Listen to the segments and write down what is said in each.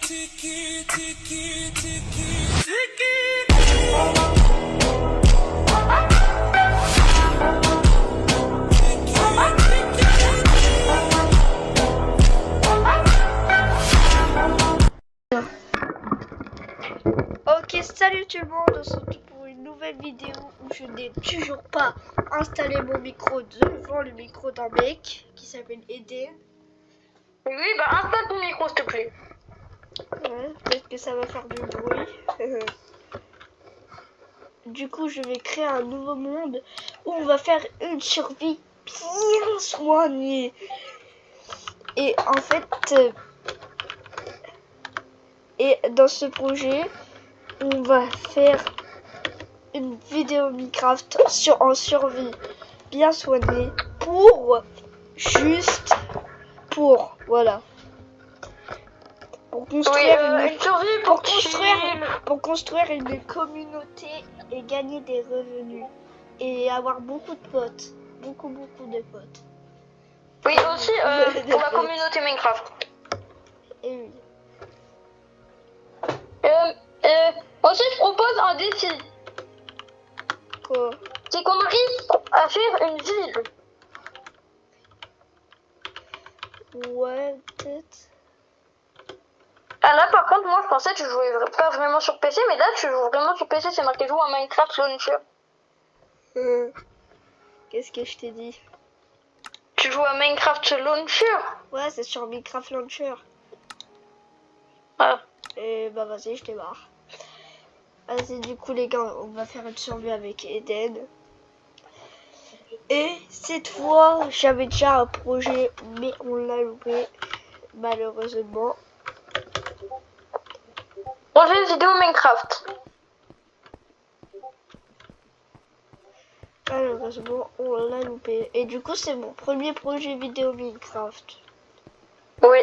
Ok, salut tout le monde, on se retrouve pour une nouvelle vidéo où je n'ai toujours pas installé mon micro devant le micro d'un mec qui s'appelle Eden. Oui, bah installe ton micro s'il te plaît. Ouais, peut-être que ça va faire du bruit. Du coup, je vais créer un nouveau monde où on va faire une survie bien soignée. Et en fait, dans ce projet, on va faire une vidéo Minecraft en survie bien soignée voilà, pour construire une survie pour construire une communauté et gagner des revenus et avoir beaucoup de potes, beaucoup de potes. Oui, aussi pour la communauté Minecraft. Et oui. Aussi, je propose un défi. Quoi? C'est qu'on arrive à faire une ville. Ouais, peut-être. Ah là, par contre, moi, je pensais que tu jouais pas vraiment sur PC, mais là, tu joues vraiment sur PC. C'est marqué joue à Minecraft Launcher. Qu'est-ce que je t'ai dit? Tu joues à Minecraft Launcher? Ouais, c'est sur Minecraft Launcher. Ah. Et bah vas-y, je démarre. Vas-y, du coup les gars, on va faire une survie avec Eden. Et cette fois, j'avais déjà un projet, mais on l'a loupé, malheureusement. Projet vidéo Minecraft. Malheureusement, on l'a loupé. Et du coup, c'est mon premier projet vidéo Minecraft. Oui.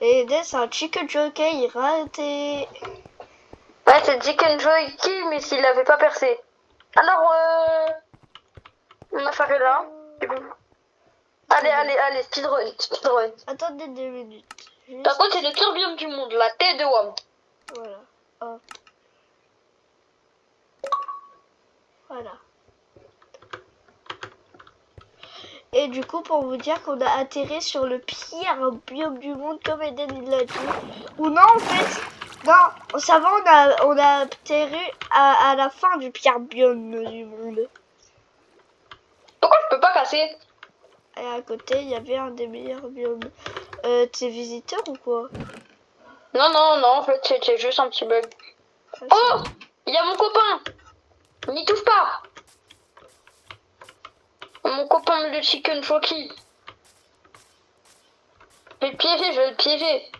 Et Eden, c'est un chicken jockey, il raté. Ouais, c'est Chicken Joy Kill, mais s'il l'avait pas percé. Alors, on a fait là. Allez, speedrun. Attendez 2 minutes. Juste... Par contre, c'est le pire biome du monde, la tête de WAM. Voilà. Hop. Voilà. Et du coup, pour vous dire qu'on a atterri sur le pire biome du monde, comme Eden il l'a dit. Ou non, en fait, non, ça va, on a atterri à la fin du pire biome du monde. Pourquoi je peux pas casser? Et à côté, il y avait un des meilleurs biomes. T'es visiteur ou quoi? Non, en fait, c'est juste un petit bug. Oh, il y a mon copain. N'y touche pas. Mon copain, le chicken jockey. Je vais le piéger.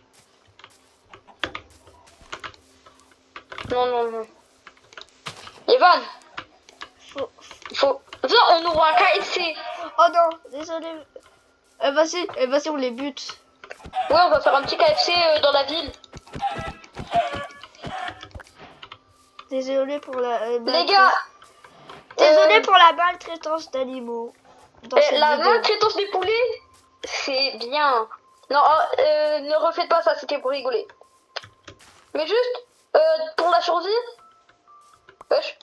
Non. Evan. Faut... Viens, on ouvre un KFC. Oh non, désolé. Vas-y, on les bute. Ouais, on va faire un petit KFC dans la ville. Désolé pour la... Les gars. Désolé pour la maltraitance d'animaux. La maltraitance des poulets, c'est bien. Non, ne refaites pas ça, c'était pour rigoler. Mais juste, pour la survie, wesh.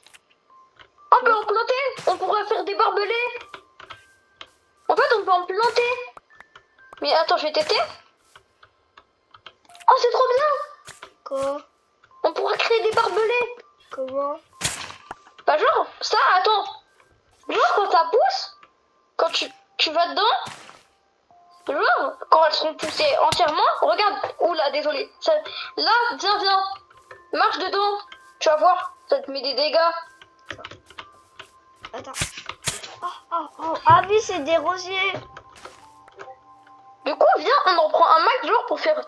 On peut en planter, on pourrait faire des barbelés. En fait, on peut en planter. Mais attends, je vais tester. Oh, c'est trop bien. Quoi? On pourrait créer des barbelés. Comment? Bah genre, ça, attends. Genre, quand ça pousse, quand tu vas dedans, genre, quand elles seront poussées entièrement, regarde, oula, désolé. Ça, là, viens, marche dedans, tu vas voir, ça te met des dégâts. Attends. Ah oui, c'est des rosiers. Du coup, viens, on en prend un max, genre, pour faire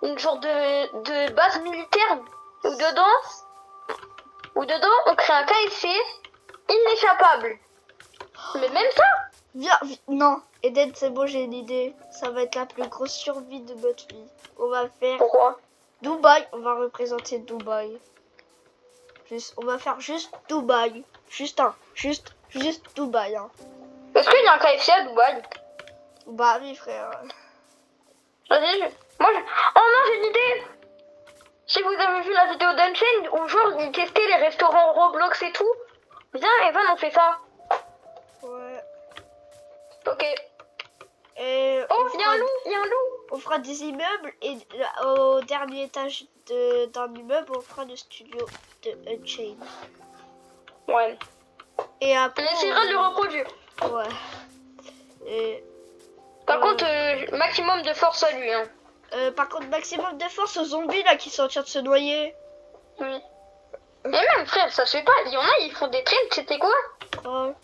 une genre de base militaire, où dedans, on crée un KFC inéchappable. Mais même ça. Viens, non, Eden, c'est bon, j'ai une idée. Ça va être la plus grosse survie de notre vie. On va faire... Pourquoi? Dubaï, on va représenter Dubaï. On va faire juste Dubaï. Juste Dubaï. Hein. Est-ce qu'il y a un KFC à Dubaï? Bah oui, frère. Vas-y, challenge où genre ils testaient les restaurants Roblox et tout. Viens, Evan, on fait ça. Ouais. Ok. Et Oh, il y a un loup, il y a un loup. on fera des immeubles et au dernier étage d'un immeuble, on fera le studio de Unchained. Ouais. Et après, On essaiera de le reproduire. Ouais. Et, Par contre, maximum de force à lui. Hein. par contre, maximum de force aux zombies là qui sont en train de se noyer. Oui. Et même, frère, ça se fait pas. Il y en a, ils font des trends, c'était quoi? Ouais.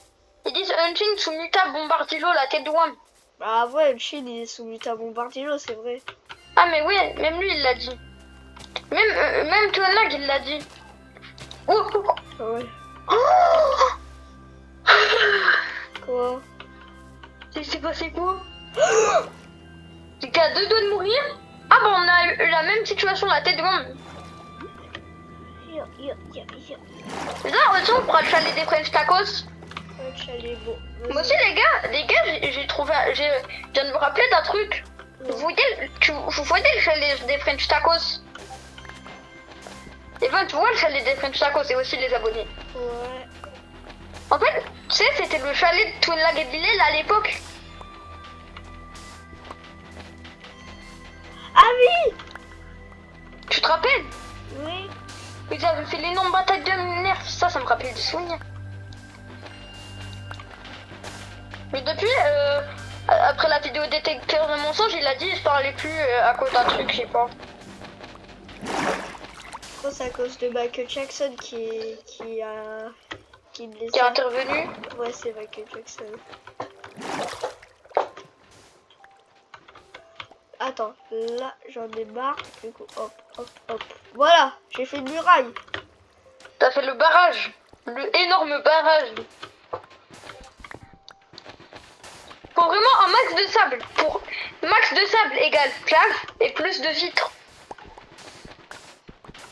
Ils disent Unchained sous Muta Bombardilo, la tête de Wam. Bah ouais, Unchained il est sous Muta Bombardilo, c'est vrai. Ah, mais ouais, même lui, il l'a dit. Même Twinlag, il l'a dit. Oh, oh, oh. Ouais. Quoi? Il s'est passé quoi? T'es à 2 doigts de mourir? Ah bah on a eu la même situation, la tête de Wam. Là, aussi, on pourra le chalet des French Tacos. Moi aussi, les gars, j'ai trouvé, je viens de me rappeler d'un truc. Vous voyez le chalet des French Tacos? Et ben, tu vois le chalet des French Tacos et aussi les abonnés. Ouais. En fait, tu sais, c'était le chalet de Twinlag et Bilal à l'époque. Ah oui! Tu te rappelles? Oui. Ils avaient fait l'énorme bataille de nerfs, ça me rappelle des souvenirs. Mais depuis, après la vidéo détecteur de mensonges, il a dit je parlais plus à cause d'un truc, je sais pas. Je pense à cause de Michael Jackson qui a Qui est intervenu. Ouais, c'est Michael Jackson. Attends, là j'en ai marre. Du coup, hop, hop, hop. Voilà, j'ai fait une muraille. T'as fait le barrage, le énorme barrage. Faut vraiment un max de sable. Pour max de sable égale plage et plus de vitres.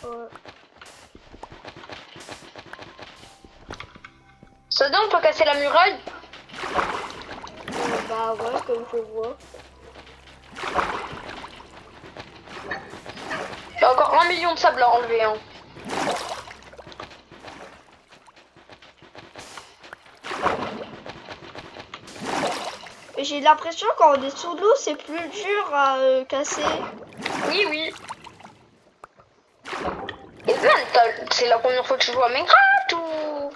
Ouais. Ça donne, on peut casser la muraille. Bah ouais, comme je vois. Il y a encore 1 million de sable à enlever. Hein. J'ai l'impression quand on est sous l'eau, c'est plus dur à casser. Oui, oui. Et même, c'est la première fois que je joue à Minecraft ou...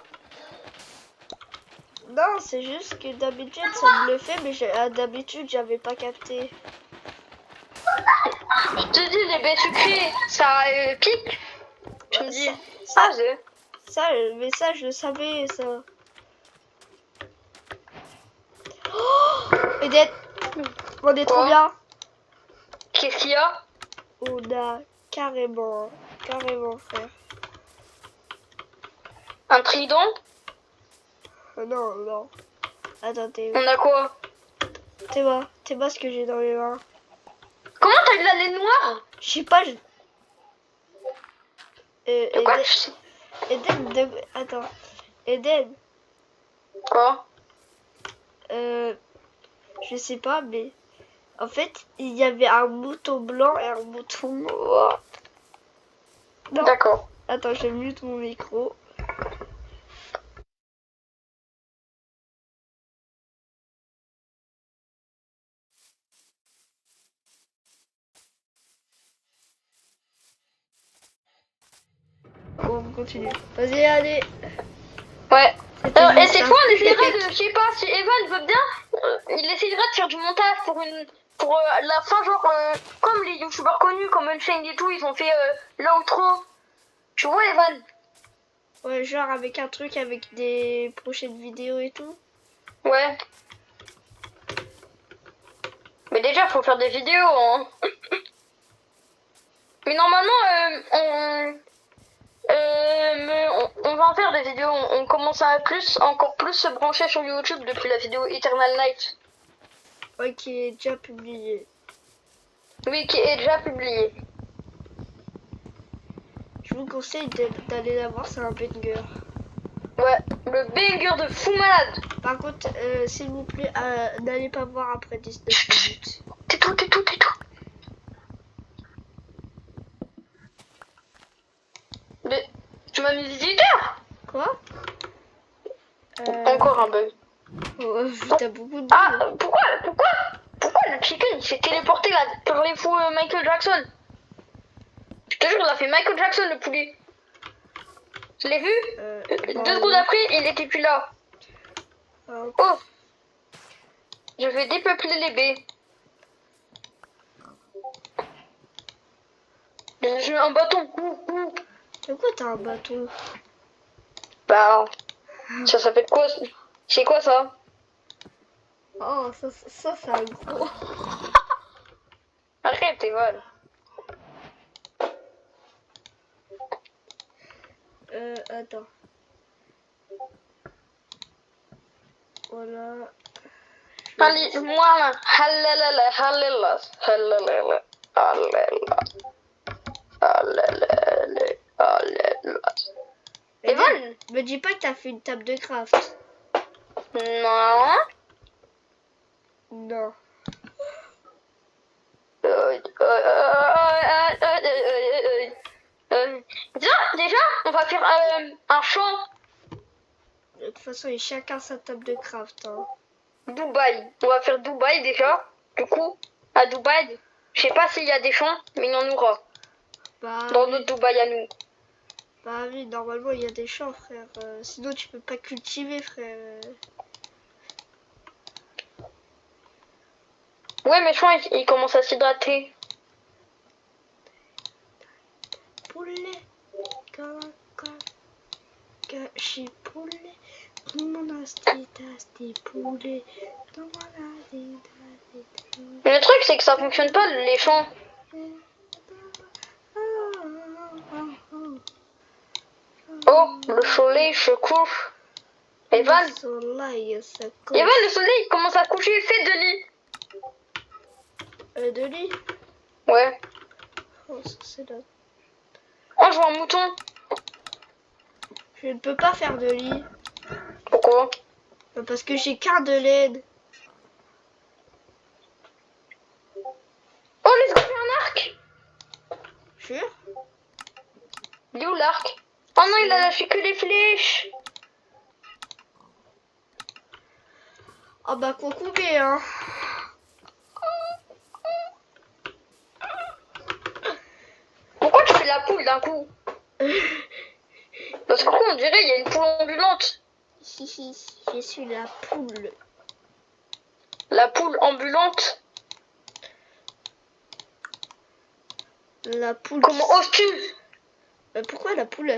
Non, c'est juste que d'habitude ça me le fait, mais d'habitude j'avais pas capté. Je te dis, les baies sucrées, ça pique. Tu me dis, mais ça je le savais, ça. Oh, Eden, on est trop bien. Qu'est-ce qu'il y a? On a carrément, frère. Un trident? Non, non. Attends, on a quoi? T'es pas ce que j'ai dans les mains. Comment t'as de la laine noire? Je sais pas. Eden, attends. Eden. Quoi? Je sais pas, mais en fait, il y avait un mouton blanc et un mouton noir. D'accord. Attends, je mute mon micro. On continue. Vas-y, allez. Ouais. Et cette fois, on essaiera de, je sais pas, si Evan veut bien, il essaiera de faire du montage pour la fin, genre, comme les youtubeurs connus, comme Unchained et tout, ils ont fait l'outro. Tu vois, Evan? Ouais, genre avec un truc avec des prochaines vidéos et tout. Ouais. Mais déjà, faut faire des vidéos, hein. Mais normalement, on va en faire des vidéos. On commence à encore plus se brancher sur YouTube depuis la vidéo Eternal Night. Ouais, qui est déjà publié. Oui, qui est déjà publié. Je vous conseille d'aller la voir, c'est un banger. Ouais, le banger de fou malade. Par contre, s'il vous plaît, n'allez pas voir après 19 minutes. Tais-toi. Tu m'as mis visiteur. Quoi? Encore un bug. Oh, t'as beaucoup de... Ah, pourquoi le chicken il s'est téléporté là par les fous Michael Jackson? Je te jure, il a fait Michael Jackson le poulet. Je l'ai vu. 2 secondes après, il était plus là. Oh, je vais dépeupler les baies. J'ai un bâton. Pourquoi t'as un bâton? Bah, ça s'appelle quoi? C'est quoi ça? Oh, ça c'est un gros... Arrête, t'es vol. Attends. Voilà. Allez, moi, halala, halala, halala, halala, halala, halala. Evan? Me dis pas que t'as fait une table de craft. Non. Non. Déjà, on va faire un champ. De toute façon, il y a chacun sa table de craft. Hein. Dubaï. On va faire Dubaï déjà. Du coup, à Dubaï, je sais pas s'il y a des champs, mais il y en aura. Bah, Dans oui. notre Dubaï à nous. Bah oui, normalement, il y a des champs, frère. Sinon, tu peux pas cultiver, frère. Ouais, mais je crois qu'il commence à s'hydrater. Poulet, caché poulet, mon asti poulet, Mais le truc, c'est que ça fonctionne pas, les champs. Oh, le soleil se couche. Evan, Le soleil, ça Evan, le soleil commence à coucher. Fais de lit. de lit. Ouais. Oh, ça c'est là. Oh, je vois un mouton. Je ne peux pas faire de lit. Pourquoi? Parce que j'ai qu'un de laine. Oh, let's go, j'ai un arc. Jure? Il est où l'arc? Oh non, il a lâché que les flèches. Oh bah concourbé, hein. Pourquoi tu fais la poule d'un coup? Parce que on dirait il y a une poule ambulante. Si, je suis la poule. La poule ambulante? La poule. Comment oses-tu? Pourquoi la poule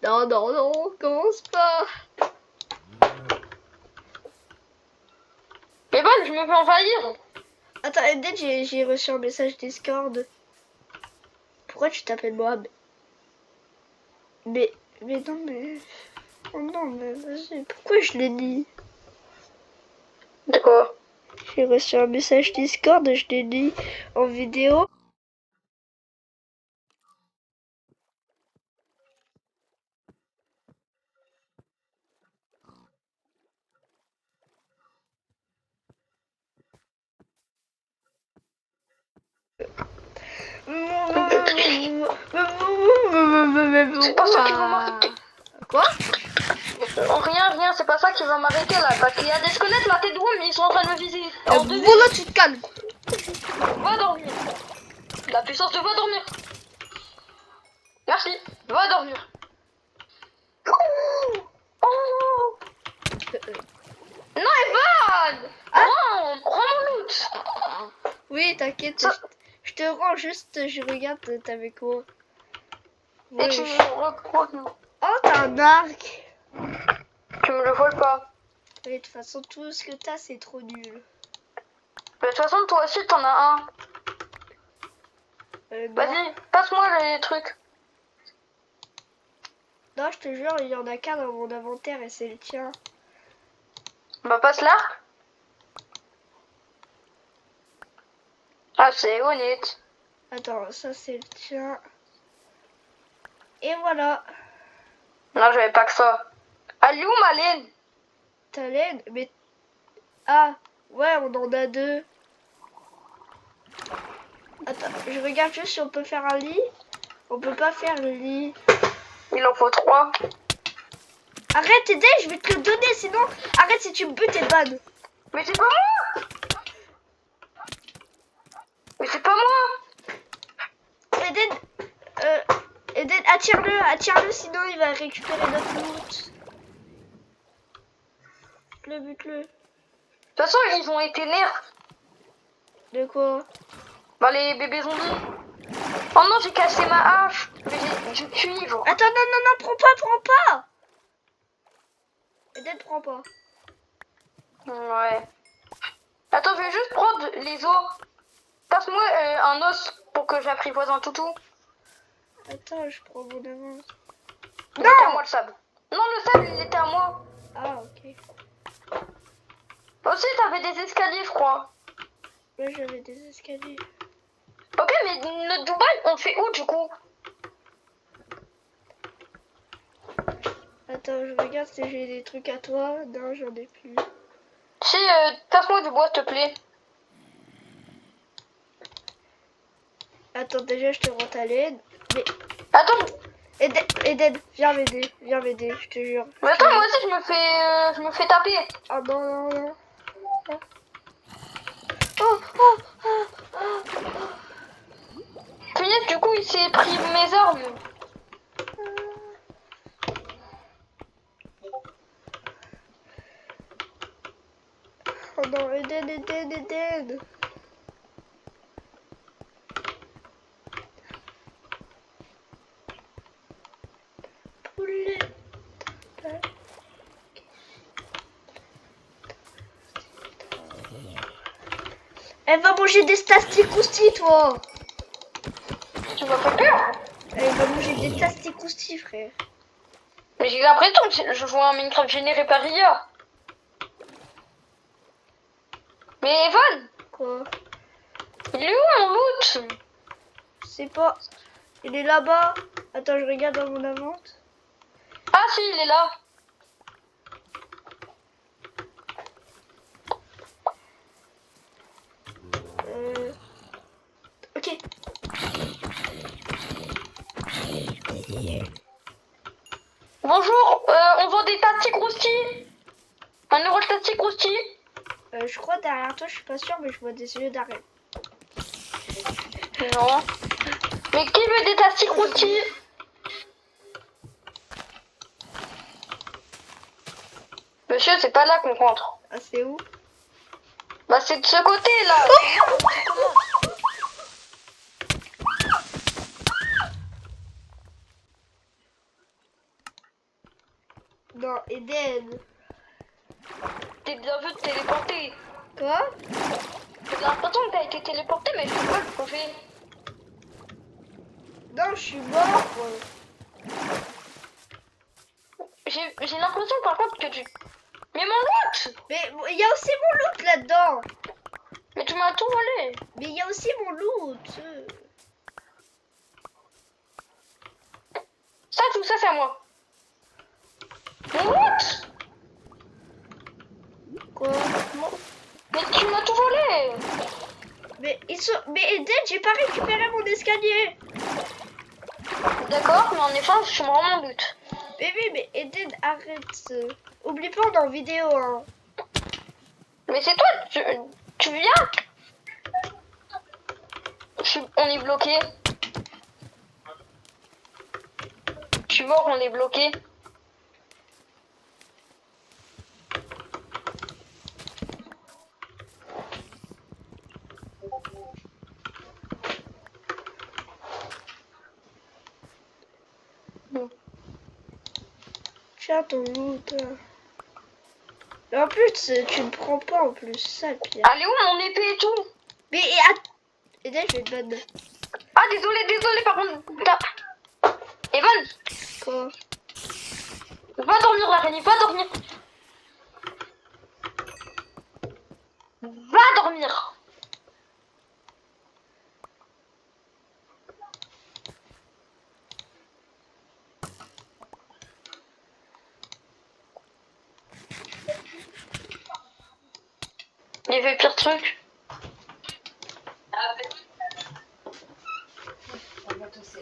Non, commence pas. Mais bon, je me fais envahir. Attends, Eden, j'ai reçu un message Discord. Pourquoi tu t'appelles Mohamed? Mais non, mais... Oh non, mais vas-y, pourquoi je l'ai dit? De quoi? J'ai reçu un message Discord et je l'ai dit en vidéo. C'est pas ça qui va m'arrêter. Quoi? Rien, c'est pas ça qui va m'arrêter là. Parce qu'il y a des squelettes là, t'es mais ils sont en train de me viser. Voilà, tu te calmes. Va dormir. La puissance de va dormir. Merci, va dormir. Oh. Non, Evan. Rends mon loot. Oui, t'inquiète. Je te rends juste, je regarde, t'avais quoi? Et tu me Oh, t'as un arc. Tu me le voles pas. Oui, de toute façon, tout ce que t'as, c'est trop nul. Mais de toute façon, toi aussi, t'en as un. Vas-y, passe-moi les trucs. Non, je te jure, il y en a qu'un dans mon inventaire et c'est le tien. Bah, passe l'arc. Ah, c'est honnête. Attends, ça c'est le tien. Et voilà. Non, j'avais pas que ça. Allez où ma laine? Ta laine, mais... Ah, ouais, on en a deux. Attends, je regarde juste si on peut faire un lit. On peut pas faire le lit. Il en faut 3. Arrête, Eden, je vais te le donner, sinon... Arrête, si tu me butes, t'es ban. Mais c'est pas moi. Mais c'est pas moi. Eden, attire-le, sinon il va récupérer notre loot. Bute-le. De toute façon, ils ont été nerfs. De quoi? Bah, les bébés zombies. Oh non, j'ai cassé ma hache. Mais j'ai du cuivre. Attends, non, prends pas. Eden, prends pas. Ouais. Attends, je vais juste prendre les os. Passe-moi un os pour que j'apprivoise un toutou. Attends, je prends mon avance. Il était à moi le sable. Non, le sable, il était à moi. Ah, ok. Aussi, t'avais des escaliers, je crois. Ouais, j'avais des escaliers. Ok, mais notre Dubaï, on le fait où du coup? Attends, je regarde si j'ai des trucs à toi. Non, j'en ai plus. Si, passe-moi du bois, s'il te plaît. Attends, déjà, je te rends ta laine. Mais... Attends, Eden, viens m'aider, je te jure. mais attends, moi aussi, je me fais taper. Oh non. Punaise, du coup, il s'est pris mes armes. Oh non, Eden. Poulet. Elle va manger des stasticousti, toi. Tu m'as fait peur. Elle va manger des stasticousti, frère. Mais j'ai l'impression que je joue à un Minecraft généré par IA. Mais Evan, Quoi? il est où mon loot? Je sais pas. Il est là-bas. Attends, je regarde dans mon invente. Ah si, il est là. Ok. Bonjour, on vend des tastis croustilles. 1 euro le tastis croustille. Je crois derrière toi, je suis pas sûre, mais je vois des yeux d'arrêt. Non. Mais qui veut des tastis croustilles? Monsieur, c'est pas là qu'on rentre. Ah, c'est où? Bah c'est de ce côté là. Non, Eden. T'es bien vu de téléporter. Quoi? J'ai l'impression que t'as été téléporté, mais je peux pas le prouver. Non, je suis mort. J'ai l'impression par contre que tu... Mais mon loot! Mais il y a aussi mon loot là-dedans. Mais tu m'as tout volé. Mais il y a aussi mon loot. Ça, tout ça, c'est à moi. Mon loot! Quoi? Mais tu m'as tout volé. Mais Eden, j'ai pas récupéré mon escalier. D'accord, mais en échange, tu me rends mon loot. Mais oui, mais Eden, arrête. Oublie pas, on est en vidéo, hein. Mais c'est toi, tu viens? On est bloqué. Je suis mort, on est bloqué. Tiens ton loot. Mais en plus, tu ne prends pas en plus, ça le pire. Allez où mon épée et tout? Mais Eden, je vais te ban. Ah désolé par contre. Evan, Quoi? va dormir l'araignée, va dormir. Va dormir. Il y avait pire truc.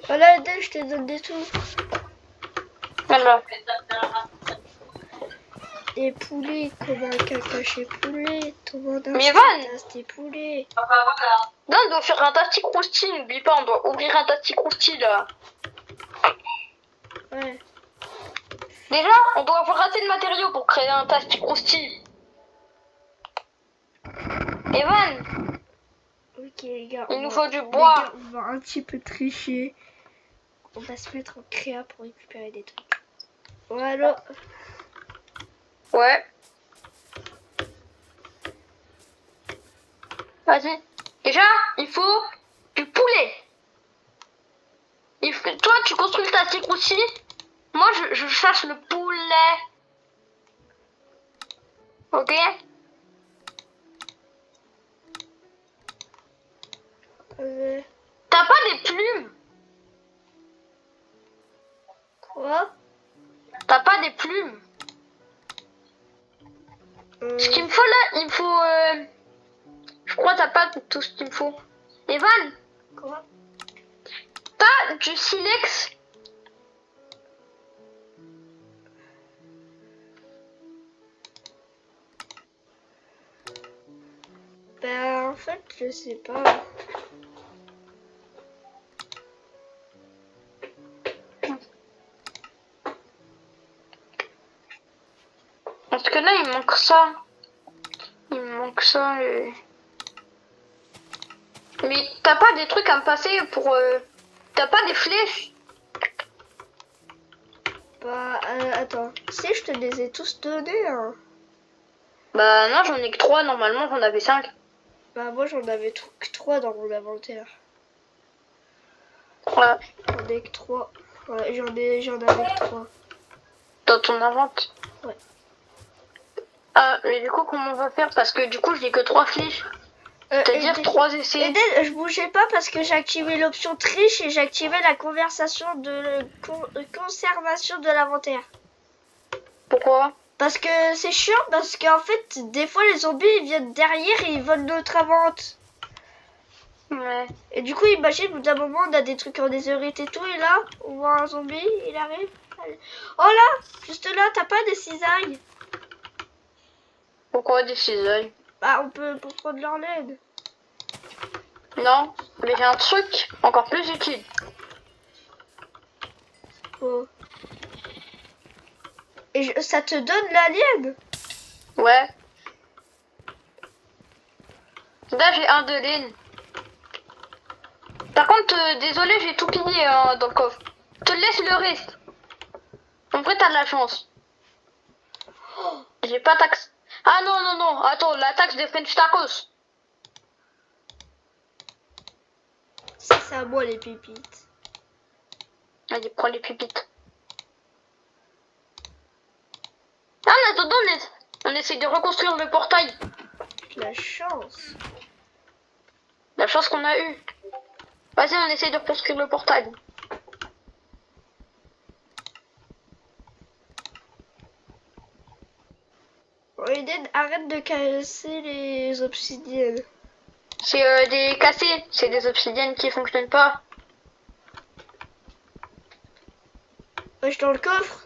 Voilà, Eden, je te donne des sous. Alors. Des poulets comme un caca chez poulet. Tout le monde a Mais un Van tasse des poulets. Non, on doit faire un tastic rousty, n'oublie pas, on doit ouvrir un tastic rousty là. Ouais. Déjà, on doit avoir assez de matériaux pour créer un tastic rousty. Evan, Ok les gars. il nous faut du Les bois. gars, on va un petit peu tricher. On va se mettre en créa pour récupérer des trucs. Voilà. Ouais. Vas-y. Déjà, il faut du poulet. Toi, tu construis le tastic rousty. Moi, je cherche le poulet. Ok? T'as pas des plumes? Quoi? T'as pas des plumes? Ce qu'il me faut là, il me faut... Je crois que t'as pas tout ce qu'il me faut. Evan, Quoi? t'as du silex? Bah en fait je sais pas. Parce que là, il me manque ça. Il me manque ça. Mais t'as pas des trucs à me passer pour... T'as pas des flèches? Bah attends. Si je te les ai tous donnés hein. Bah non, j'en ai que 3, normalement j'en avais 5. Bah moi j'en avais que 3 dans mon inventaire. Ouais, J'en ai que 3. Ouais, j'en avais que 3. dans ton invente. Ouais. Ah, mais du coup, comment on va faire? Parce que du coup, j'ai que 3 flèches. C'est-à-dire 3 essais. Eden, je bougeais pas parce que j'ai activé l'option triche et j'ai activé la conversation de conservation de l'inventaire. Pourquoi? Parce que c'est chiant, parce qu'en fait, des fois les zombies ils viennent derrière et ils volent notre invente. Ouais. Et du coup, imagine, au bout d'un moment, on a des trucs en netherite et tout, et là, on voit un zombie, il arrive. Allez. Oh là, juste là, t'as pas des cisailles? Pourquoi des cisailles? Bah, on peut pour prendre leur laine. Non, mais j'ai un truc encore plus utile. Oh. Et ça te donne la laine? Ouais. Là, j'ai un de laine. Par contre, désolé, j'ai tout pillé dans le coffre. Je te laisse le reste. En vrai, t'as de la chance. J'ai pas taxe. Ah non, non, non. Attends, la taxe des French tacos. Ça, c'est à moi les pépites. Allez, prends les pépites. Ah, en attendant, on essaie de reconstruire le portail. La chance. La chance qu'on a eue. Vas-y, on essaie de reconstruire le portail. Oh, Eden, arrête de casser les obsidiennes. C'est des cassés. C'est des obsidiennes qui fonctionnent pas. Wesh, dans le coffre.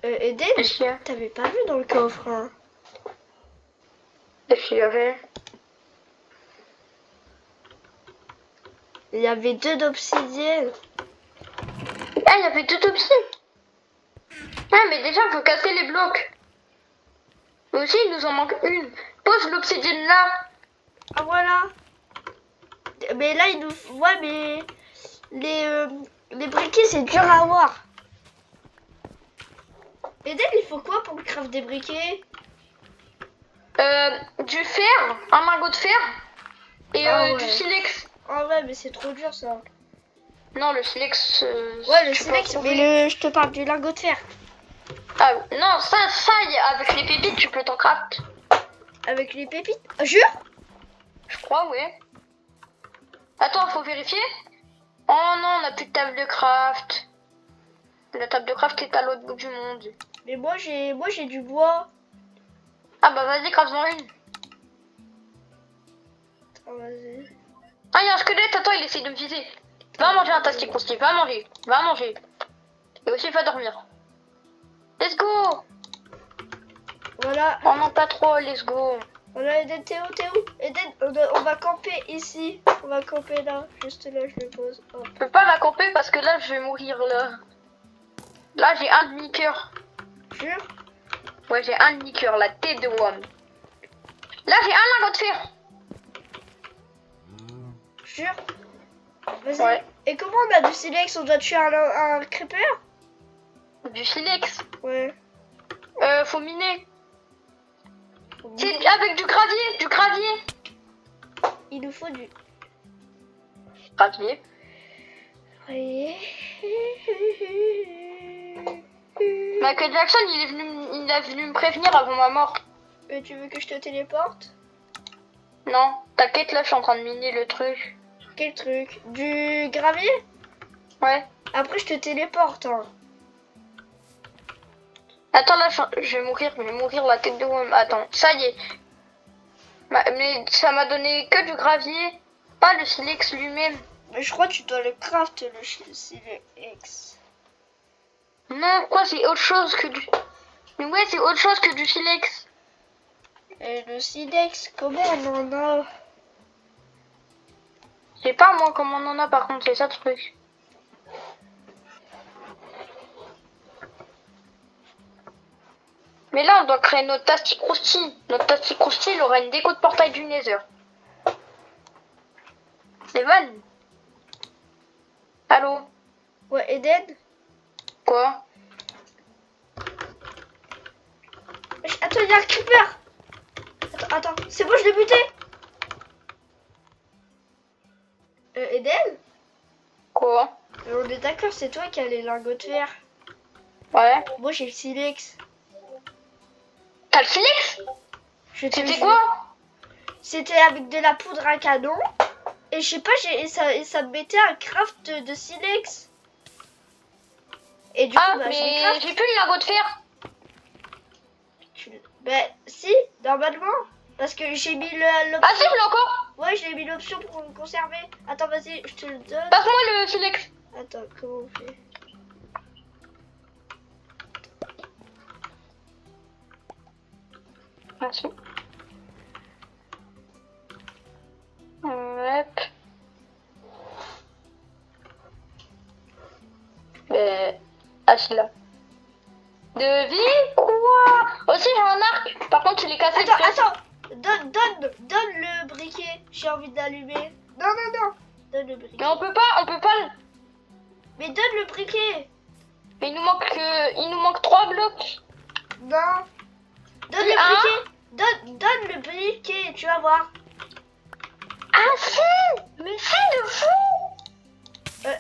Eden, Est-ce qu'il y a? t'avais pas vu dans le coffre, hein? Est-ce qu'il y avait? Il y avait 2 d'obsidienne. Ah, il y avait 2 obsidiennes. Ah, mais déjà, il faut casser les blocs. Mais aussi, il nous en manque une. Pose l'obsidienne là. Ah voilà. Mais là, il nous... Ouais, mais... Les briquets, c'est dur à avoir. Eden, il faut quoi pour le craft des briquets? Du fer, un lingot de fer et Ah ouais. du silex. Ah ouais, mais c'est trop dur, ça. Non, le silex. Ouais, le tu peux silex, trouver. mais je te parle du lingot de fer. Ah, non, ça, avec les pépites, tu peux t'en craft. Avec les pépites. Ah, jure? Je crois, ouais. Attends, faut vérifier. Oh non, on n'a plus de table de craft. La table de craft est à l'autre bout du monde. Mais moi, j'ai du bois. Ah bah vas-y, craft-en une. Ah, vas-y. Ah, il y a un squelette, attends, il essaie de me viser. Va manger un tasty crousty, va manger. Va manger. Et aussi va dormir. Let's go. Voilà. Oh non, pas trop, let's go. Voilà, Eden, t'es où? Eden, on va camper ici. On va camper là. Juste là, je le pose. Hop. Je peux pas la camper parce que là, je vais mourir là. Là, j'ai un demi-cœur. Jure? Ouais, j'ai un demi-cœur, la tête de WAM. Là, j'ai un lingot de fer. Jure? Vas-y. Ouais. Et comment on a du silex? On doit tuer un creeper? Du silex. Ouais. Faut miner. C'est avec du gravier, du gravier. Il nous faut du... Gravier. Michael Jackson, il est venu me prévenir avant ma mort. Mais tu veux que je te téléporte? Non, t'inquiète, là, je suis en train de miner le truc. Quel truc? Du gravier? Ouais. Après, je te téléporte. Hein. Attends, là, je vais mourir la tête de WAM. Attends, ça y est. Mais ça m'a donné que du gravier, pas le silex lui-même. Mais je crois que tu dois le craft, le silex. Non, quoi, c'est autre chose que du... Mais ouais, c'est autre chose que du silex. Et le silex, comment on en a? Je sais pas, moi, comment on en a, par contre, c'est ça le truc. Mais là, on doit créer notre tasty crousty. Notre tasty crousty, il aura une déco de portail du Nether. Evan? Allô? Ouais, Eden? Quoi? Attends, il y a un creeper! Attends, c'est bon, je l'ai buté! Eden? Quoi? On est d'accord, c'est toi qui as les lingots de fer. Ouais. Moi, j'ai le silex. T'as le silex? Je te C'était jure. quoi? C'était avec de la poudre à canon. Et je sais pas, ça me mettait un craft de silex. Et du coup, bah, je l'ai mais craft. j'ai plus le lingot de fer. Ben, si, normalement. Parce que j'ai mis l'option. Ah si, je l'ai encore. Ouais, j'ai mis l'option pour me conserver. Attends, vas-y, je te le donne. Passe-moi le silex. Attends, comment on fait? Merci. Hop. Ah, celui-là. De vie? Quoi? Aussi, j'ai un arc. Par contre, il est cassé. Attends, donne le briquet. J'ai envie d'allumer. Non. Donne le briquet. Mais on peut pas. Mais donne le briquet. Mais il nous manque 3 blocs. Non. Donne le briquet. Donne le briquet, tu vas voir. Ah si. Mais c'est de fou.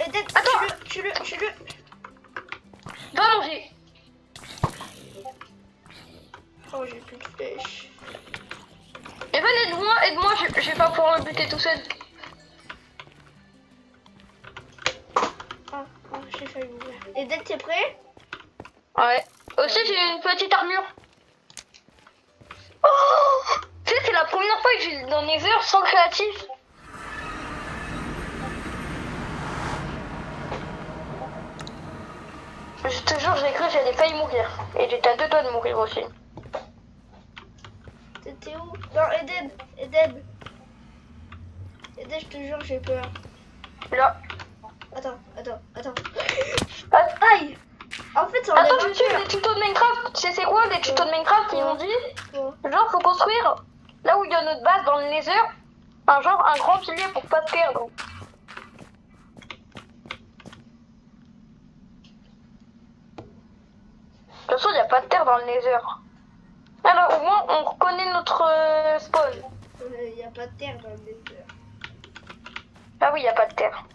Eden, attends. Tu le. Va manger. Oh, j'ai plus de flèches. Evan, aide-moi, je vais pas pouvoir le buter tout seul. Ah, j'ai failli mourir. Eden, t'es prêt? Ouais. Aussi, j'ai une petite armure. Oh, tu sais, c'est la première fois que j'ai dans les heures sans créatif. Je te jure, j'ai cru que j'allais failli mourir. Et j'étais à 2 doigts de mourir aussi. T'es où? Non, Eden. Eden, je te jure, j'ai peur. Là. Attends. Ah, Aïe! En fait, ça attends, je suis des tutos de Minecraft. Tu sais c'est quoi les tutos de Minecraft? Ils m'ont dit, genre, faut construire là où il y a notre base dans le Nether, un grand pilier pour pas se perdre. De toute façon, il n'y a pas de terre dans le Nether. Alors, au moins, on reconnaît notre spawn. Il n'y a pas de terre dans le Nether. Ah oui, il n'y a pas de terre.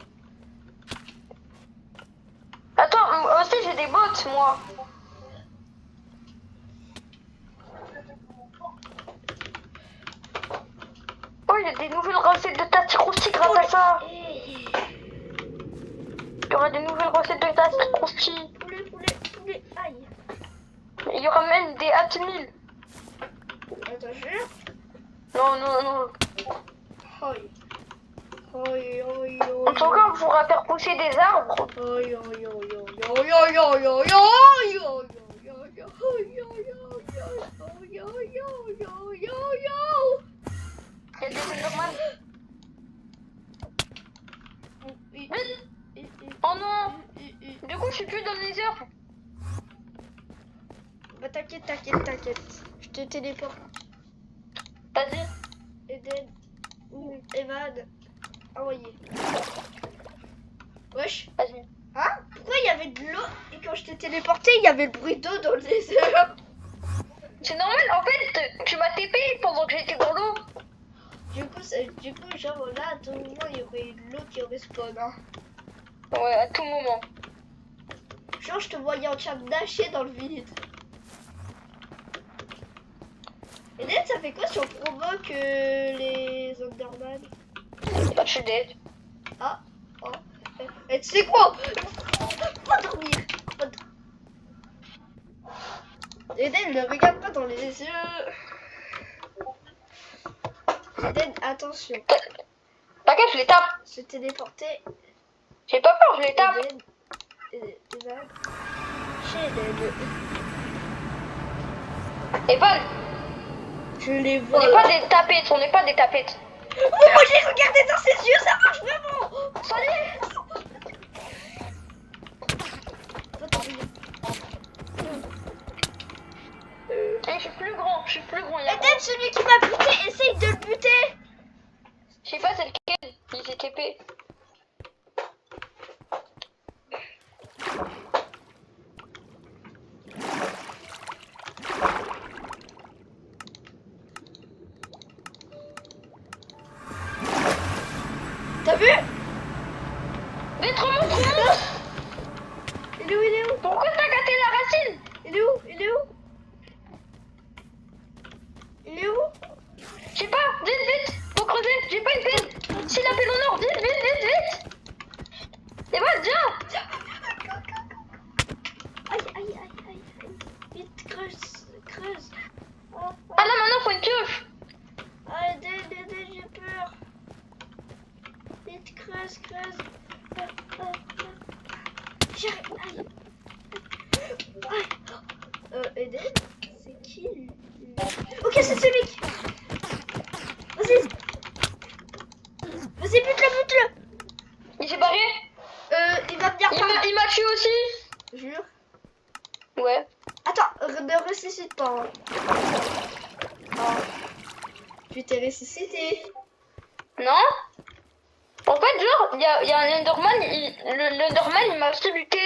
Attends, moi aussi j'ai des bottes, moi. Oh, il y a des nouvelles recettes de tasty crousty grâce à ça. Il y aura des nouvelles recettes de tasty crousty. Poulet, aïe. Il y aura même des Happy Meal. Attends, jure. Non. Aïe. On tout cas, on pourra faire pousser des arbres. Il y a des Enderman. Vite. Oh non. Du coup, je suis plus dans les heures. Bah t'inquiète. Je te téléporte. Vas-y. Eden ou Evan. Envoyé. Wesh. Vas-y. Hein? Pourquoi il y avait de l'eau et quand je t'ai téléporté, il y avait le bruit d'eau dans le désert? C'est normal, en fait, tu m'as TP pendant que j'étais dans l'eau. Du coup, genre là, à tout moment, il y aurait de l'eau qui respawn. Hein. Ouais, à tout moment. Genre, je te voyais en train de nager dans le vide. Eden, ça fait quoi si on provoque les Enderman? Bah, je suis dead. Ah, oh. Et tu sais quoi? Va dormir. Eden, ne regarde pas dans les yeux. Eden, attention. T'inquiète, je les tape. Se téléporter. J'ai pas peur, je les tape. Evan. Chez Eden. Evan, Je les on vois. n'est pas des tapettes, on n'est pas des tapettes. Oh, moi j'ai regardé dans ses yeux, ça marche vraiment. Salut. Je suis plus grand, il y a Eden, celui qui m'a buté, essaye de le buter. Je sais pas c'est lequel, il s'est TP. T'as vu? Vite, remonte. Il est où? Pourquoi t'as gâté la racine? Il est où? Je sais pas, vite, faut creuser, j'ai pas une pelle. Si la pelle en or, vite. Et voilà, viens. Aïe. Vite, creuse. Ah là, maintenant, faut une pioche. Ah, Eden, j'ai peur. Vite, creuse. J'arrive. Aïe. Eden, c'est qui lui? Ok, c'est celui qui... Vas-y, bute-le. Il s'est barré. Il va venir par... Il m'a tué aussi. Jure. Ouais. Attends, ne ressuscite pas. Hein. Oh. Tu t'es ressuscité. Non. En fait, genre, il y a un Enderman, l'Enderman, il m'a aussi buté.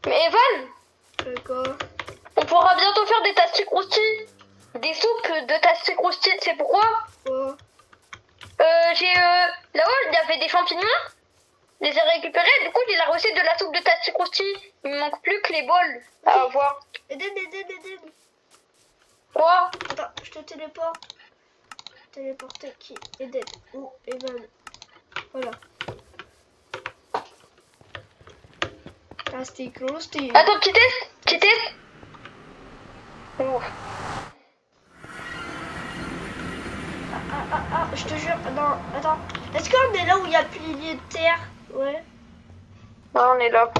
Mais Evan, Quoi? on pourra bientôt faire des tastis croustilles. Des soupes de tastis croustilles, tu sais pourquoi? Quoi? Là-haut, il y avait des champignons. Je les ai récupérés, du coup, j'ai la recette de la soupe de tastis croustilles. Il me manque plus que les bols à avoir. Eden. Quoi? Attends, je te téléporte. Téléporter qui? Eden ou Evan. Voilà. Tasty crousty. Attends, petit test. Ouf. Ah, je te jure. Non, attends. Est-ce qu'on est là où il y a plus de terre? Ouais. Non, on est là.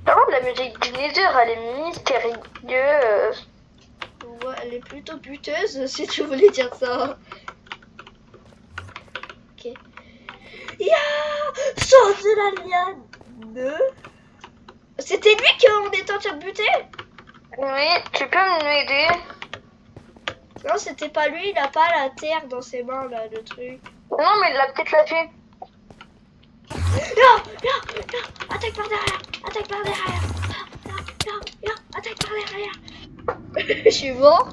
Par contre, la musique du Nether, elle est mystérieuse. Ouais, elle est plutôt buteuse, si tu voulais dire ça. Ok. Ya, sors de la liane. C'était lui qu'on était en train de buter? Oui, tu peux m'aider? Non, c'était pas lui, il a pas la terre dans ses mains, là, le truc. Non, mais il l'a peut-être lâché. Non, attaque par derrière, attaque par derrière. Je suis mort.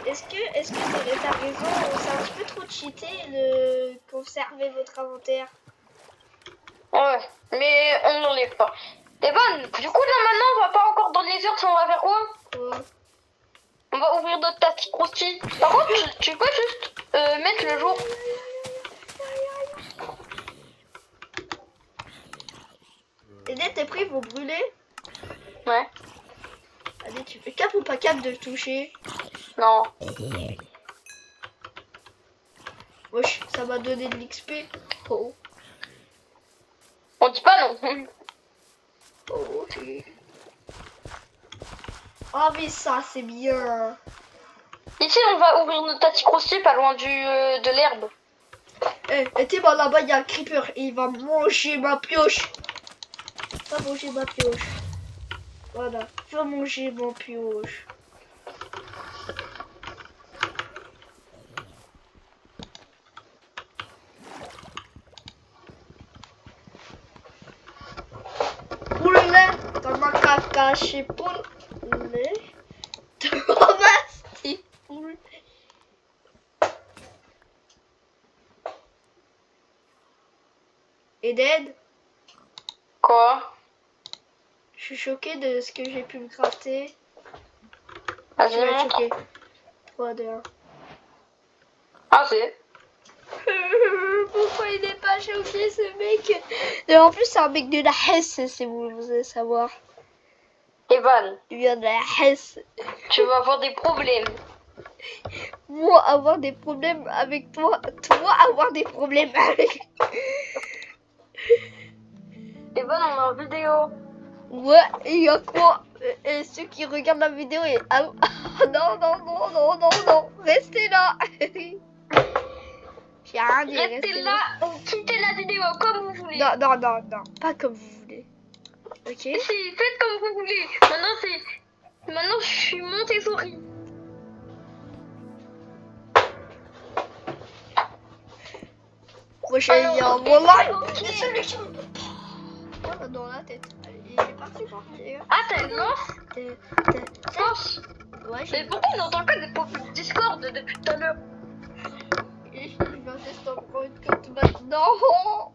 Est-ce que t'as raison, c'est un petit peu trop cheaté de conserver votre inventaire. Ouais, mais on n'enlève pas. Et bon, du coup, là, maintenant, on va pas encore dans les heures, on va faire quoi? On va ouvrir d'autres tasses croustilles. Par contre, tu peux juste mettre le jour. Et là, tes prix vont brûler. Ouais. Allez, tu fais cap ou pas cap de le toucher? Non. Wesh, ça m'a donné de l'XP. Oh. On dit pas non. Oh, ok. Ah, mais ça, c'est bien. Ici, on va ouvrir notre tati crostier pas loin de l'herbe. Eh, t'es mal là-bas, il y a un creeper et il va manger ma pioche. Va manger ma pioche. Voilà, va manger mon pioche. Poulet, dans ma caca chez poulet. Merci, poulet. Eden, Quoi? je suis choquée de ce que j'ai pu me crafter. Vas-y, Je vais être montre. choquée. 3, 2, 1. Ah, c'est. Pourquoi il n'est pas choqué ce mec? Et en plus c'est un mec de la Hesse si vous voulez savoir. Evan, Il vient de la Hesse. tu vas avoir des problèmes. Moi avoir des problèmes avec toi. Toi avoir des problèmes avec. Evan, on est en vidéo. Ouais, il y a quoi? Et ceux qui regardent la vidéo et... Ah, non, non, non, non, non, non. Restez là. J'ai rien dit. Restez là ou quittez la vidéo comme vous voulez. Non, non, non, non. Pas comme vous voulez. Ok? Si, faites comme vous voulez. Maintenant, je suis Montessori. Moi j'ai Alors, un ok. voilà une solution. Voilà dans la tête. Allez, il est parti partir. Ah, t'as une lance? Lance. Ouais, j'ai Mais pourquoi on n'entend pas des populations Discord depuis tout à l'heure? Et je vais tester en prendre une compte maintenant.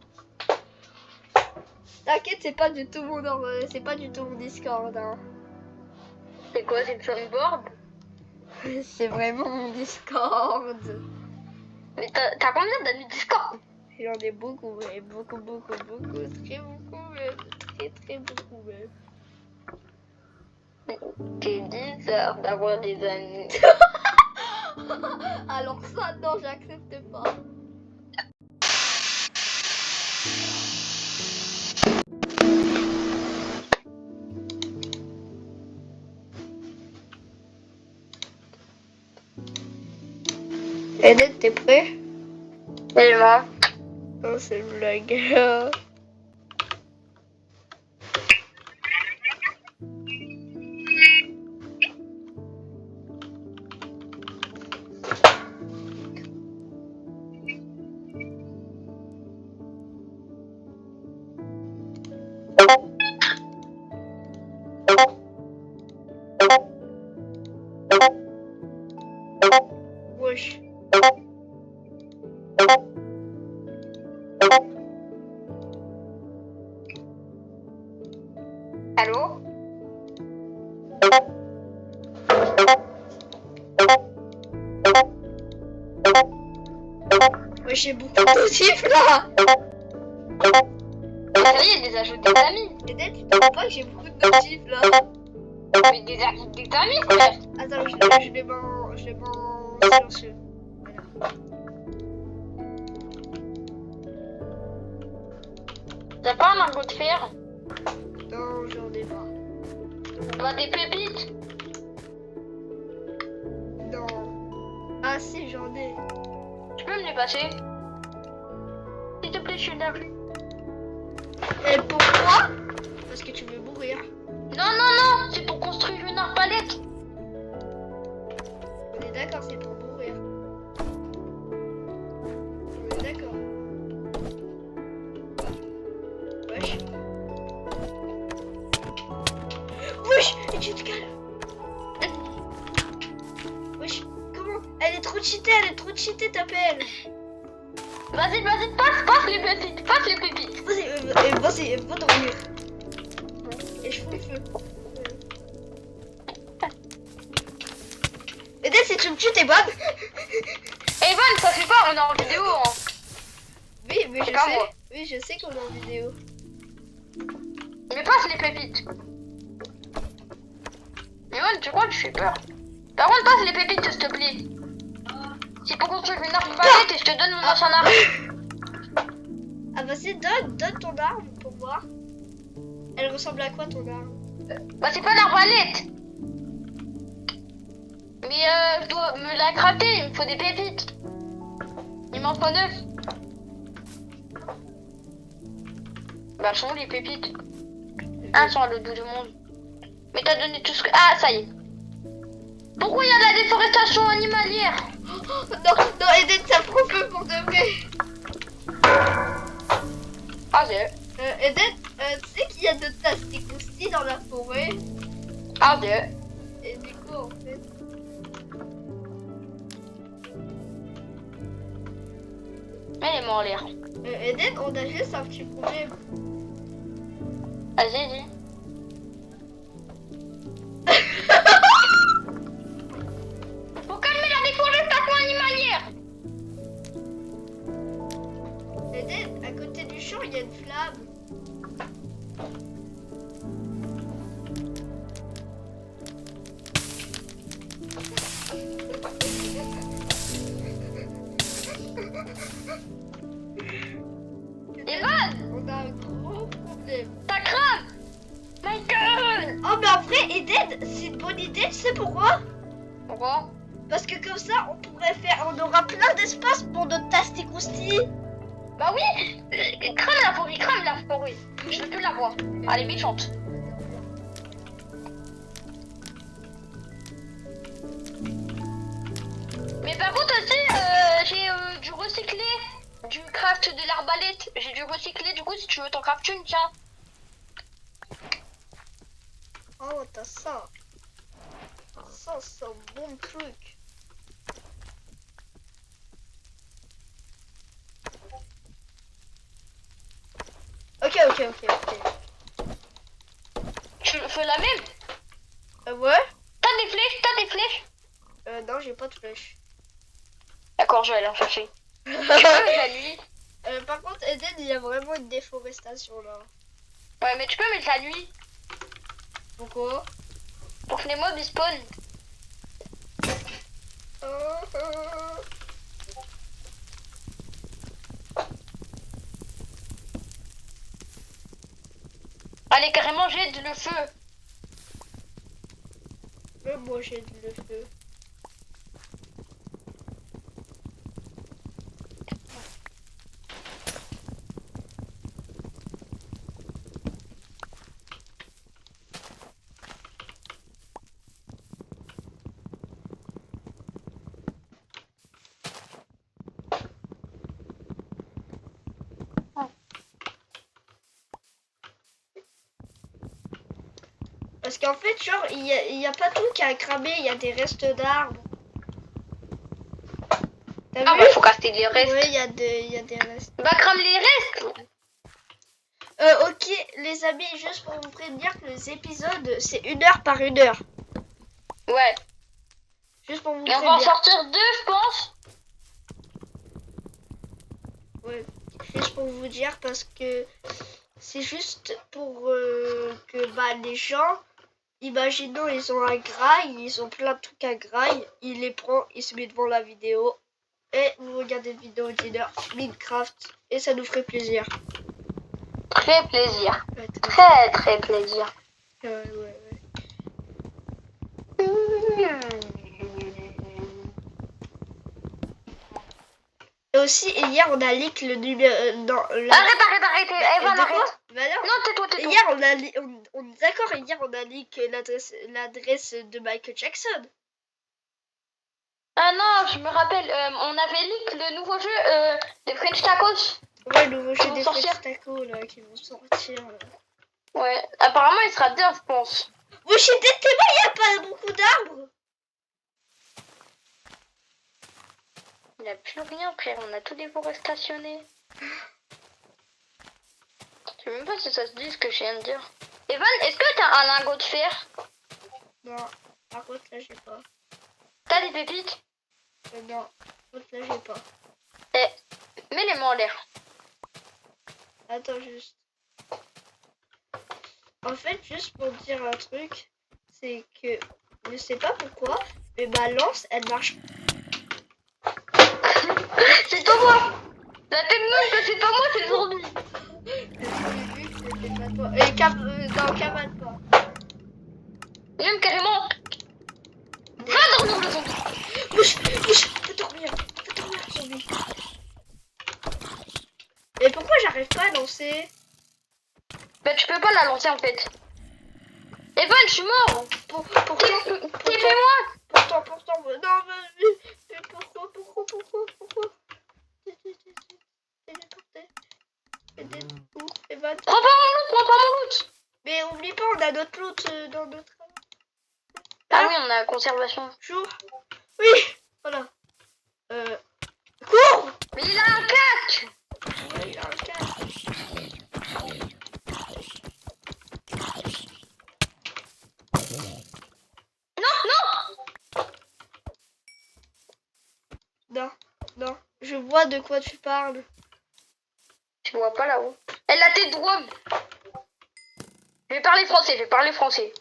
T'inquiète, c'est pas du tout mon c'est pas du tout mon Discord. Hein. C'est quoi, c'est une soundboard? C'est vraiment mon Discord. Mais t'as combien d'amis Discord? J'en ai beaucoup, mais beaucoup, beaucoup, beaucoup, très beaucoup, même. Très, très beaucoup, même. C'est bizarre d'avoir des amis. Alors ça, non, j'accepte pas. Eden, t'es prêt? Et moi? Non, c'est une blague. Wesh. Allô? Wesh, j'ai beaucoup de notifs là. Ça y est, des ajouts des amis. Eden, tu te rends pas que j'ai beaucoup de notifs là. Mais des amis, frère. Attends, je les mets en silencieux. Voilà. T'as pas un argot de fer? Non, j'en ai pas. Bah, des pépites. Non. Ah si, j'en ai. Tu peux me les passer? S'il te plaît, je suis nerveux. Et pourquoi? Parce que tu veux mourir. Non, non, non, c'est pour construire une arbalète. On est d'accord, c'est pour mourir. On est d'accord. Wesh. Wesh, et tu te calmes. Wesh, comment? Elle est trop cheatée, ta pelle. Vas-y, passe les pépites, passe les pépites. Vas-y, va dormir. Et je fous le feu. Et dès si tu me tues, t'es bonne. Evan, ça fait pas, on est en vidéo. Hein. Oui, mais je C'est pas sais. moi. Oui, je sais qu'on est en vidéo. Mais passe les pépites. Evan, tu crois que je fais peur? Par contre, passe les pépites, s'il te plaît. C'est pour construire une arbalète et je te donne mon ancien arme. Ah vas-y, donne ton arme pour voir. Elle ressemble à quoi ton arme? Bah c'est pas l'arbalète. Mais je dois me la crafter, il me faut des pépites. Il m'en faut 9. Bah sont où les pépites? Ah, sur le bout du monde. Mais t'as donné tout ce que... Ah, ça y est. Pourquoi il y a de la déforestation animalière? Non, non, Eden, ça prend peu pour de vrai. Ah, c'est... Eden, tu sais qu'il y a de tasticoustis dans la forêt? Ah, c'est... Et du coup, en fait... Elle est morte en l'air. Eden, on a juste un petit problème. Vas-y, dis. Faut calmer la déforestation animalière. Eden, à côté du champ, il y a une flamme. Evan, On a un gros problème. ta crame. Michael. Oh, mais en vrai, Eden, c'est une bonne idée, tu sais pourquoi? Pourquoi? Parce que comme ça, on aura plein d'espace pour notre tasticoustis. Bah oui. Crame la forêt, crame la forêt. Je veux plus la voir. Allez, méchante. Mais par contre aussi, j'ai dû recycler du craft de l'arbalète. J'ai dû recycler, du coup, si tu veux t'en craft une, tiens. Oh, t'as ça. Ça, c'est un bon truc. Ok. Tu fais la même? Ouais? T'as des flèches? T'as des flèches? Non, j'ai pas de flèche. D'accord, je vais aller en chercher. La nuit. Par contre, Eden, il y a vraiment une déforestation là. Ouais, mais tu peux mettre la nuit Pourquoi? pour que les mobs ils spawnent. Allez, carrément, jette le feu. Moi, j'ai le feu. Parce qu'en fait, genre, il y a pas tout qui a cramé, il y a des restes d'arbres. T'as Ah vu? bah faut caster les restes. Ouais, il y a des restes. Bah crame les restes. Ok, les amis, juste pour vous prévenir que les épisodes, c'est 1 heure par 1 heure. Ouais. Juste pour vous Et on va en prévenir. sortir 2, je pense. Ouais, juste pour vous dire parce que c'est juste pour que bah, les gens, imaginons ils ont un grail, ils ont plein de trucs à grail, ils les prennent, ils se mettent devant la vidéo et vous regardez une vidéo d'une heure Minecraft et ça nous ferait plaisir. Très plaisir. Ouais, Très plaisir. ouais. Et aussi hier on a leak le numéro dans la... Arrête. Evan, de quoi? arrête. Bah non. Non, tais-toi. Hier on a on est d'accord, hier on a leak l'adresse de Michael Jackson. Ah non, je me rappelle, on avait leak le nouveau jeu des French Tacos. Ouais, le nouveau jeu vont des sortir. French Tacos là qui vont sortir là. Ouais, apparemment il sera bien, je pense. Moi chez Détéma il y a pas beaucoup d'arbres. Il n'y a plus rien, frère, on a tout déforestationné. Je sais même pas si ça se dit ce que je viens de dire. Evan, est-ce que t'as un lingot de fer? Non, par contre là j'ai pas. T'as des pépites? Non, par contre là j'ai pas. Mets-les-moi en l'air. Attends juste. En fait, juste pour dire un truc, c'est que Je sais pas pourquoi, mais ma lance, elle marche. C'est pas moi. La tête même que c'est pas moi, c'est le zombie. J'ai vu que c'était pas toi. Et non, cavale pas. Même carrément. Va dormir le zombie. Bouge, faut dormir, zombie. Mais pourquoi j'arrive pas à lancer? Bah tu peux pas la lancer en fait. Evan, je suis mort. Pourtant, Fais-moi. pourtant, non, mais pourquoi? Téléporté. Où, Evan? Prends pas mon loot. Mais oublie pas, on a notre loot dans notre... Ah oui, on a conservation. Jour. Oui, voilà. Cours. Mais il a un casque. Ouais, il a un casque. Non, je vois de quoi tu parles. Tu vois pas là-haut. Elle a tête droite. Je vais parler français.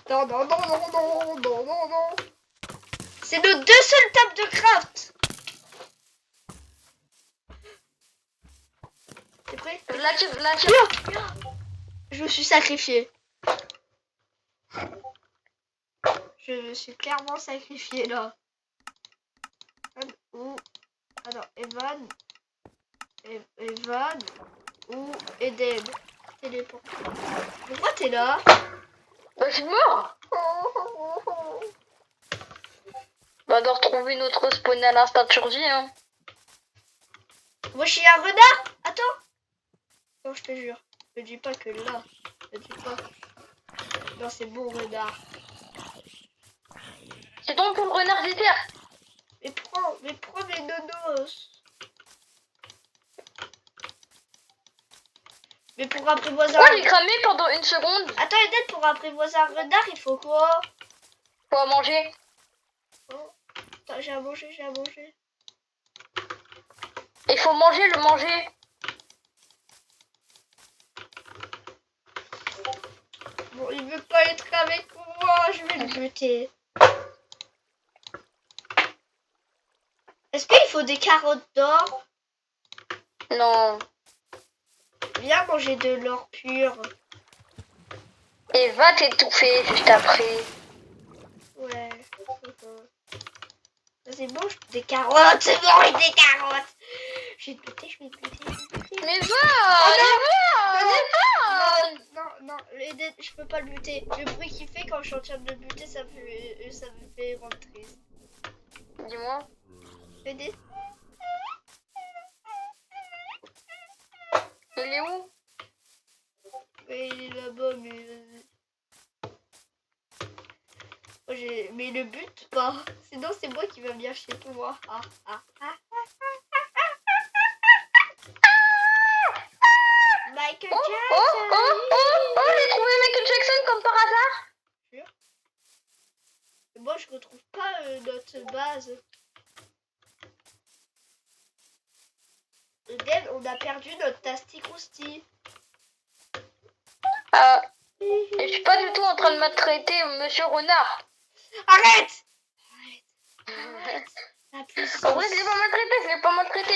Non. C'est nos 2 seules tables de craft. T'es prêt? Je la tire. Je me suis sacrifié. Je me suis clairement sacrifié là. Ou... Alors, Evan ou Eden. Téléport. Pourquoi t'es là? Bah je suis mort. Bah on doit retrouver notre spawn à l'instant de survie hein. Moi je suis un renard. Attends. Non je te jure. Me dis pas que là. Me dis pas. Non c'est bon renard. C'est donc pour le renard des terres. Mais prends mes nonos. Mais pour apprivoiser Pourquoi j'ai cramé pendant une seconde? Attends Eden, pour apprivoiser un renard il faut quoi? Faut à manger. Oh. Attends, j'ai à manger. Il faut le manger. Bon, il veut pas être avec moi, je vais le buter. Est-ce qu'il faut des carottes d'or? Non. Viens manger de l'or pur. Et va t'étouffer juste après. Ouais. C'est bon, des carottes, c'est bon, des carottes. Je vais te buter. Mais va! Non, Eden, je peux pas le buter. Le bruit qu'il fait quand je suis en train de le buter, ça me fait rendre triste. Dis-moi. Eden? Il est où? Mais il est là-bas, mais le but pas. Sinon c'est moi qui va bien chier pour moi. Michael Jackson. Oh, j'ai trouvé Michael Jackson comme par hasard. Moi je retrouve pas notre base. Eden, on a perdu notre Tasticrousti. Je suis pas du tout en train de maltraiter Monsieur Renard. Arrête. La puissance. En vrai, je l'ai pas maltraité,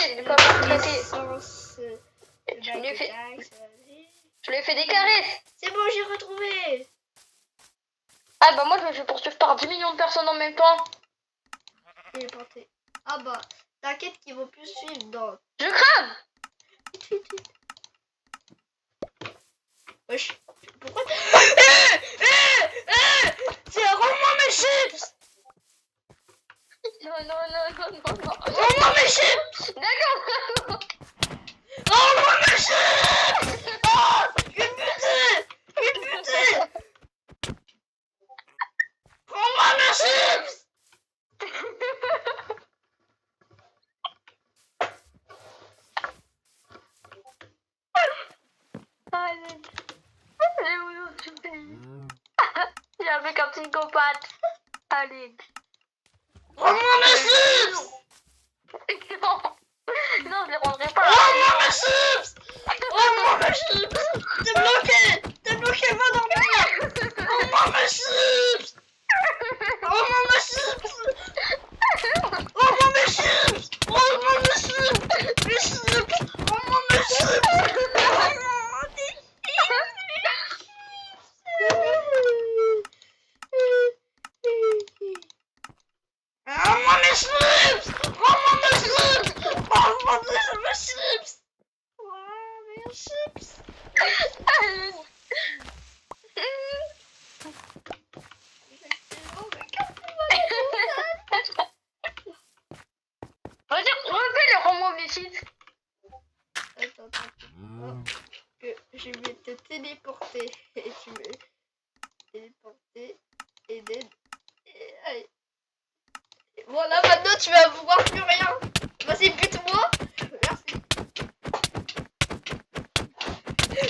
Je lui ai fait des caresses. C'est bon, j'ai retrouvé. Ah bah moi je me fais poursuivre par 10 millions de personnes en même temps. Il est porté. Ah bah, t'inquiète qu'ils vont plus suivre dans... Je crame. Wesh, pourquoi... C'est rends-moi mes chips. Non. Rends-moi mes chips. D'accord. Rends-moi mes chips. Oh, je vais te buter. Rends-moi mes chips. Il y avait un psychopathe. Allez. Rends-moi mes chips. Non, je les rendrai pas. Rends-moi mes chips. téléporter. Et tu me téléporter. Eden. Allez. Voilà, maintenant tu vas voir plus rien. Vas-y, bute-moi. Merci.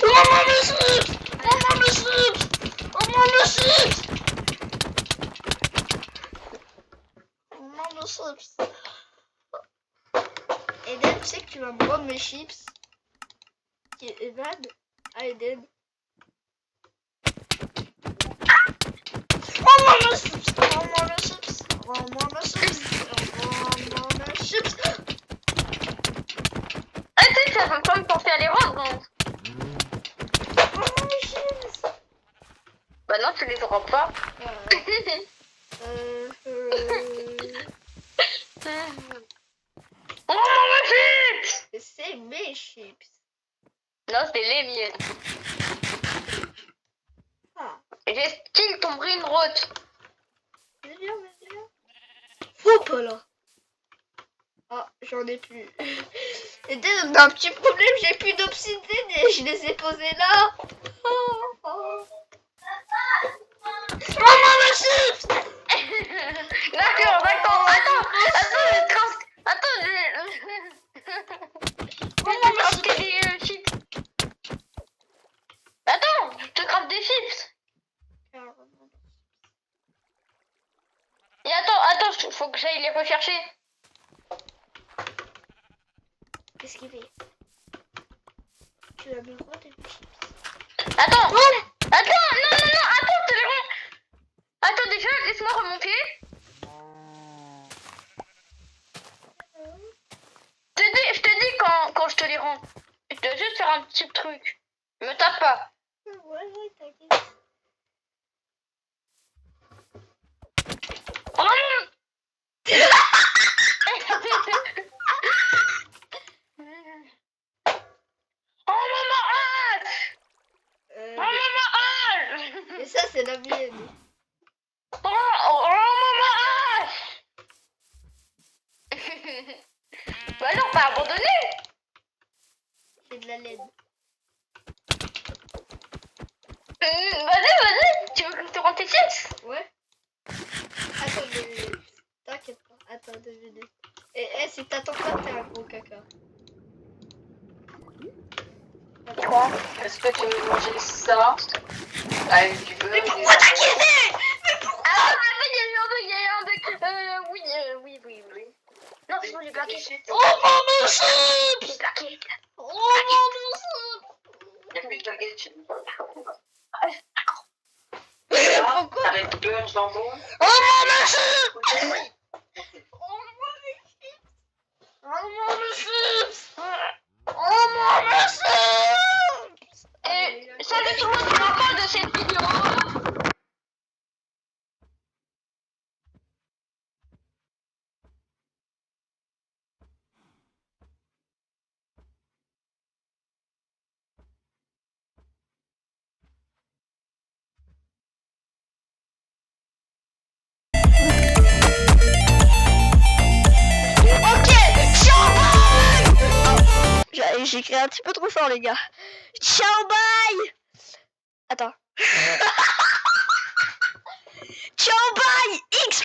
Oh mon monsieur! Oh mon monsieur! Oh mon monsieur! Oh mon monsieur! Eden, tu sais que tu vas me rendre mes chips? Evan? Ah, Eden. Oh mon monsieur! Oh mon monsieur! Oh mon monsieur! Oh mon monsieur! Ah, tu sais, ça va pas me penser à les rendre. Hein. Oh mon chips! Bah non, tu les auras pas. Oh mon chips! C'est mes chips. Non, c'est les miennes. Ah. J'ai style ton brain rot. Vas-y, vas-y. Hop là. Ah, j'en ai plus. Et on a un petit problème, j'ai plus d'obsidienne et je les ai posés là. Oh, oh. Oh mon chips! D'accord, attends, je vais crafter des chips. Attends, je te crafte des chips. Et attends, faut que j'aille les rechercher. Qu'est-ce qu'il fait? Tu as mis quoi tes chips? Attends, non, attends, te les rends. Attends, déjà, laisse-moi remonter. Je te dis quand je te les rends. Je dois juste faire un petit truc. Me tape pas. Ouais, t'inquiète. Oh non. Oh maman, hâte. Oh maman, hâte. Et ça, c'est la mienne. Oh maman, hâte. Bah non, pas abandonné. C'est de la laine. Vas-y, tu veux que je te rende tes chips? Ouais. Attends, t'inquiète pas. Attends 2 minutes. Et si t'attends pas, t'es un gros caca. Quoi? Est-ce que tu veux manger ça avec du beurre? Mais pourquoi t'as quitté? Ah, il y a eu un bec. Oui. Non, sinon j'ai plaqué. Oh mon chips! J'ai plaqué. Oh mon chips! Il y a plus de baguettes chez nous. Pourquoi? Avec du beurre, jambon. Oh mon chips! Oh mon chips! Oh mon chips! Et salut tout le monde, c'est la fin de cette vidéo. Ok, ciao bye! J'ai créé un petit peu trop fort les gars. Ciao bye! Attends. Ciao bye! X